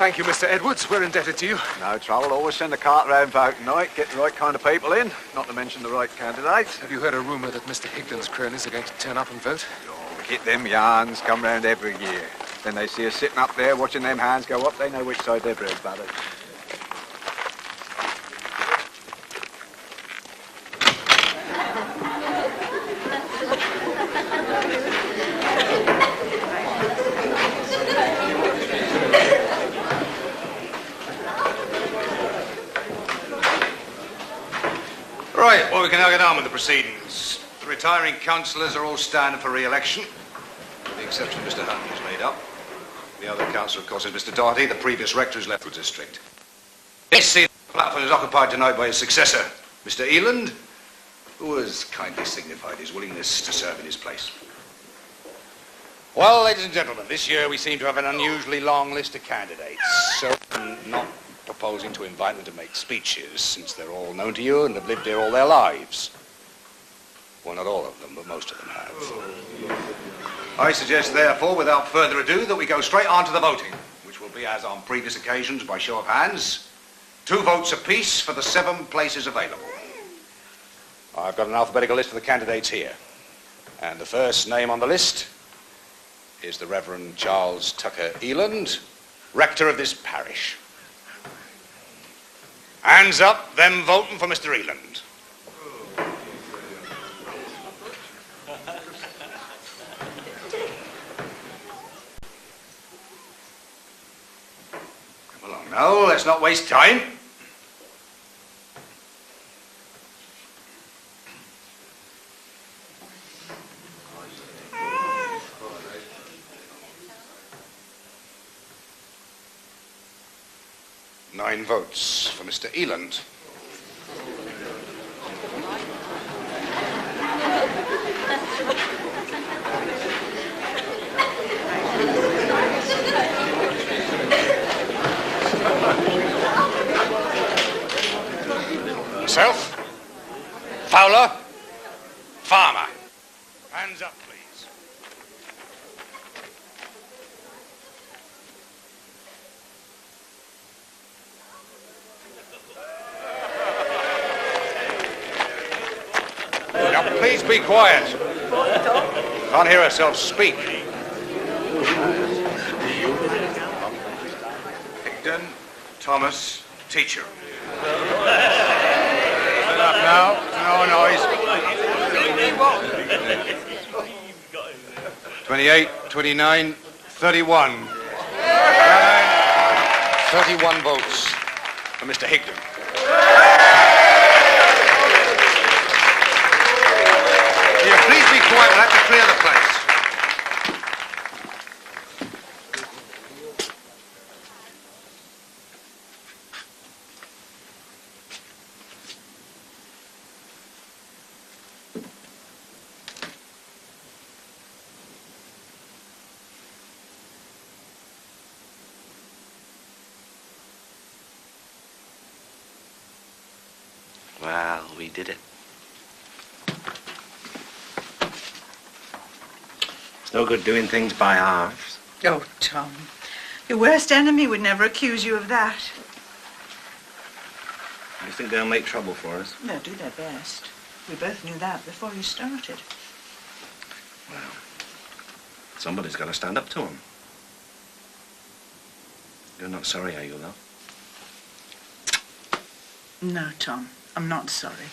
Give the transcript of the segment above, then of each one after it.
Thank you, Mr. Edwards. We're indebted to you. No trouble. Always send a cart round voting night. Get the right kind of people in, not to mention the right candidates. Have you heard a rumour that Mr. Higden's cronies are going to turn up and vote? Oh, get them yarns come round every year. Then they see us sitting up there watching them hands go up. They know which side their bread's buttered. Right, well, we can now get on with the proceedings. The retiring councillors are all standing for re-election, with the exception of Mr. Hunt, who's made up. The other councillor, of course, is Mr. Doherty, the previous rector who's left the district. Yes, the platform is occupied tonight by his successor, Mr. Eland, who has kindly signified his willingness to serve in his place. Well, ladies and gentlemen, this year we seem to have an unusually long list of candidates, so I'm not proposing to invite them to make speeches, since they're all known to you and have lived here all their lives. Well, not all of them, but most of them have. I suggest, therefore, without further ado, that we go straight on to the voting, which will be, as on previous occasions, by show of hands. 2 votes apiece for the 7 places available. I've got an alphabetical list of the candidates here. And the first name on the list is the Reverend Charles Tucker Eland, rector of this parish. Hands up, them voting for Mr. Eland. Come along now, let's not waste time. Nine votes for Mr. Eland. Myself, Fowler, Farmer. Hands up, please. Now, please be quiet. Can't hear ourselves speak. Higden, Thomas, teacher. Enough now. No noise. 28, 29, 31. 31 votes for Mr. Higden. Please be quiet. We'll have to clear the place. Well, we did it. No good doing things by halves. Oh, Tom. Your worst enemy would never accuse you of that. You think they'll make trouble for us? They'll do their best. We both knew that before you started. Well, somebody's got to stand up to them. You're not sorry, are you, though? No, Tom. I'm not sorry.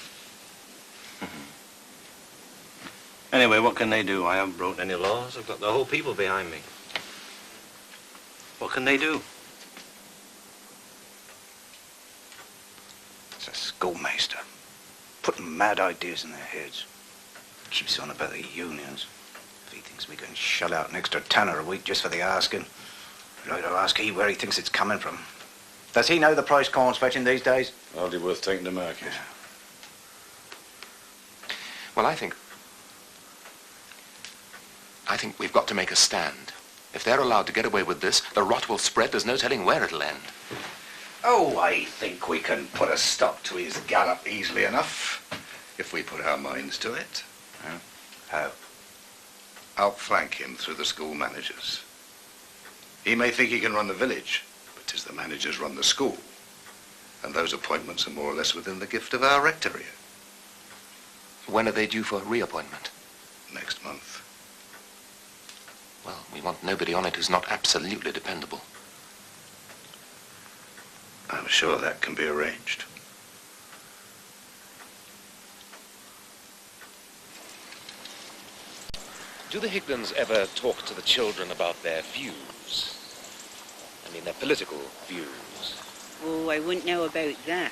Anyway, what can they do? I haven't broken any laws. I've got the whole people behind me. What can they do? It's a schoolmaster. Putting mad ideas in their heads. Keeps on about the unions. If he thinks we can shell out an extra £10 a week just for the asking, I'd like to ask he where he thinks it's coming from. Does he know the price corn's fetching these days? Hardly worth taking to market. Yeah. Well, I think we've got to make a stand. If they're allowed to get away with this, the rot will spread. There's no telling where it'll end. Oh, I think we can put a stop to his gallop easily enough, if we put our minds to it. How? Outflank him through the school managers. He may think he can run the village, but 'Tis the managers run the school. And those appointments are more or less within the gift of our rector here. When are they due for reappointment? Next month. Well, we want nobody on it who's not absolutely dependable. I'm sure that can be arranged. Do the Higdens ever talk to the children about their views? I mean, their political views. Oh, I wouldn't know about that.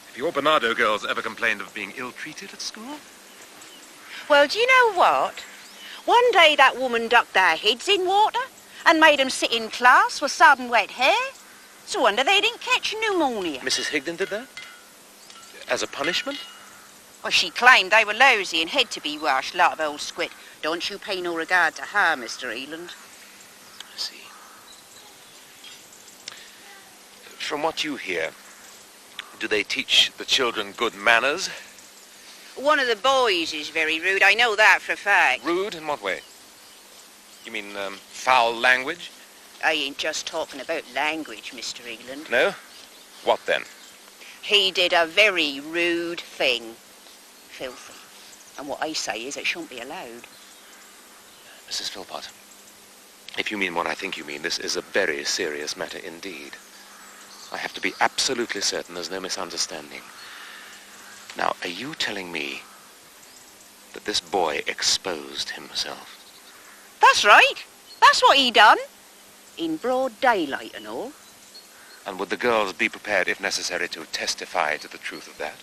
Have your Bernardo girls ever complained of being ill-treated at school? Well, do you know what? One day that woman ducked their heads in water and made them sit in class with sudden wet hair. It's a wonder they didn't catch pneumonia. Mrs. Higden did that? As a punishment? Well, she claimed they were lousy and had to be washed, lot of old squid. Don't you pay no regard to her, Mr. Eland. I see. From what you hear, do they teach the children good manners? One of the boys is very rude, I know that for a fact. Rude? In what way? You mean, foul language? I ain't just talking about language, Mr. Eland. No? What then? He did a very rude thing. Filthy. And what I say is it shouldn't be allowed. Mrs. Philpott, if you mean what I think you mean, this is a very serious matter indeed. I have to be absolutely certain there's no misunderstanding. Now, are you telling me that this boy exposed himself? That's right. That's what he done. In broad daylight and all. And would the girls be prepared, if necessary, to testify to the truth of that?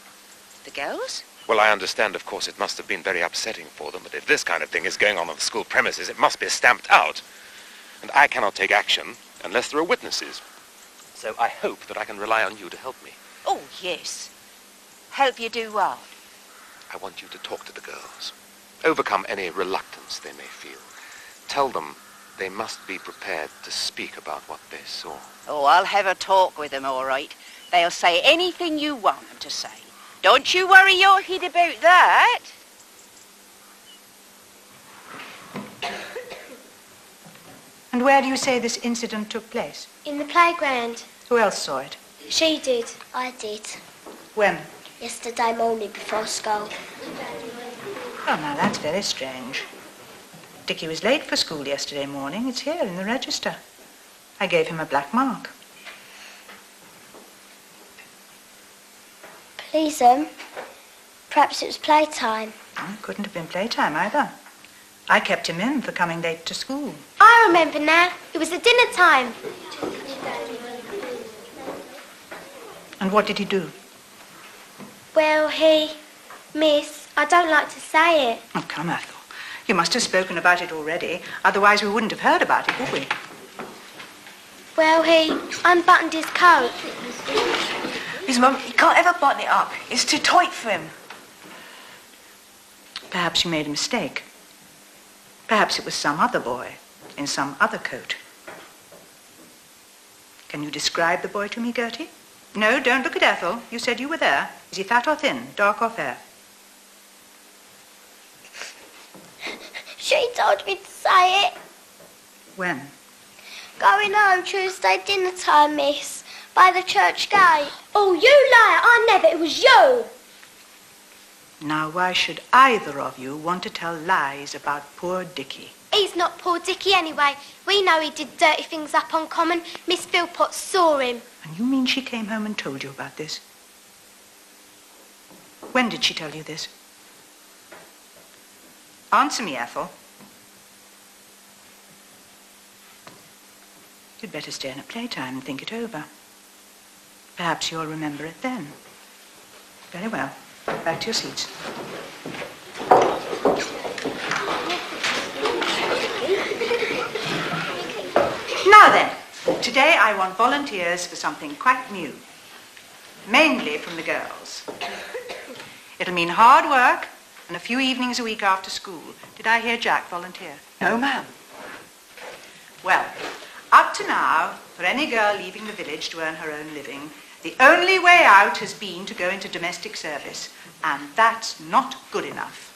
The girls? Well, I understand, of course, it must have been very upsetting for them, but if this kind of thing is going on the school premises, it must be stamped out. And I cannot take action unless there are witnesses. So I hope that I can rely on you to help me. Oh, yes. Help you do what? I want you to talk to the girls. Overcome any reluctance they may feel. Tell them they must be prepared to speak about what they saw. Oh, I'll have a talk with them, all right. They'll say anything you want them to say. Don't you worry your head about that. And where do you say this incident took place? In the playground. Who else saw it? She did. I did. When? Yesterday morning before school. Oh, now that's very strange. Dickie was late for school yesterday morning. It's here in the register. I gave him a black mark. Please, perhaps it was playtime. Oh, it couldn't have been playtime either. I kept him in for coming late to school. I remember now. It was at dinner time. And what did he do? Well, Miss, I don't like to say it. Oh, come, Ethel. You must have spoken about it already. Otherwise, we wouldn't have heard about it, would we? Well, he unbuttoned his coat. His mum, he can't ever button it up. It's too tight for him. Perhaps you made a mistake. Perhaps it was some other boy in some other coat. Can you describe the boy to me, Gertie? No, don't look at Ethel. You said you were there. Is he fat or thin, dark or fair? She told me to say it. When? Going home Tuesday dinner time, miss. By the church gate. Oh, you liar. I never. It was you. Now, why should either of you want to tell lies about poor Dickie? He's not poor Dickie anyway. We know he did dirty things up on Common. Miss Philpott saw him. And you mean she came home and told you about this? When did she tell you this? Answer me, Ethel. You'd better stay in at playtime and think it over. Perhaps you'll remember it then. Very well. Back to your seats. Now then, today I want volunteers for something quite new. Mainly from the girls. It'll mean hard work and a few evenings a week after school. Did I hear Jack volunteer? No, ma'am. Well, up to now, for any girl leaving the village to earn her own living, the only way out has been to go into domestic service, and that's not good enough.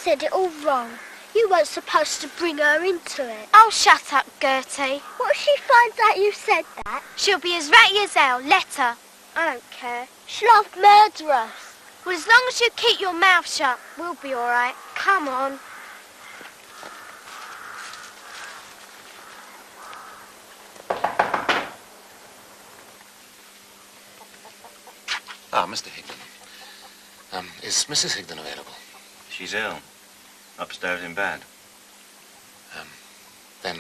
said it all wrong. You weren't supposed to bring her into it. Oh, shut up, Gertie. What if she finds out you said that? She'll be as ratty as hell. Let her. I don't care. She'll have murder us. Well, as long as you keep your mouth shut, we'll be all right. Come on. Ah, Mr. Higdon. Is Mrs. Higdon available? She's ill. Upstairs in bed. Then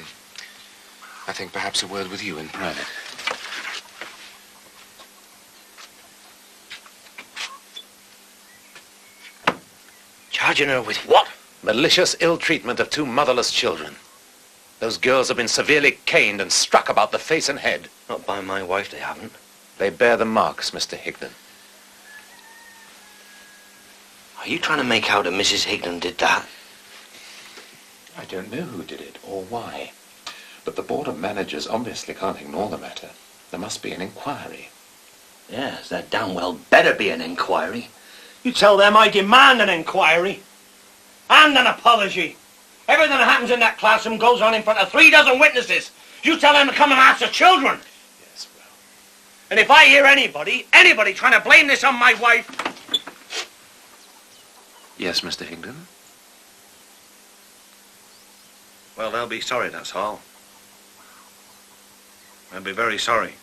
I think perhaps a word with you in private. Charging her with what? Malicious ill-treatment of 2 motherless children. Those girls have been severely caned and struck about the face and head. Not by my wife, they haven't. They bear the marks, Mr. Higdon. Are you trying to make out that Mrs. Higdon did that? I don't know who did it or why. But the Board of Managers obviously can't ignore the matter. There must be an inquiry. Yes, there damn well better be an inquiry. You tell them I demand an inquiry. And an apology. Everything that happens in that classroom goes on in front of 3 dozen witnesses. You tell them to come and answer children. Yes, well... And if I hear anybody trying to blame this on my wife... Yes, Mr. Higdon? Well, they'll be sorry, that's all. They'll be very sorry.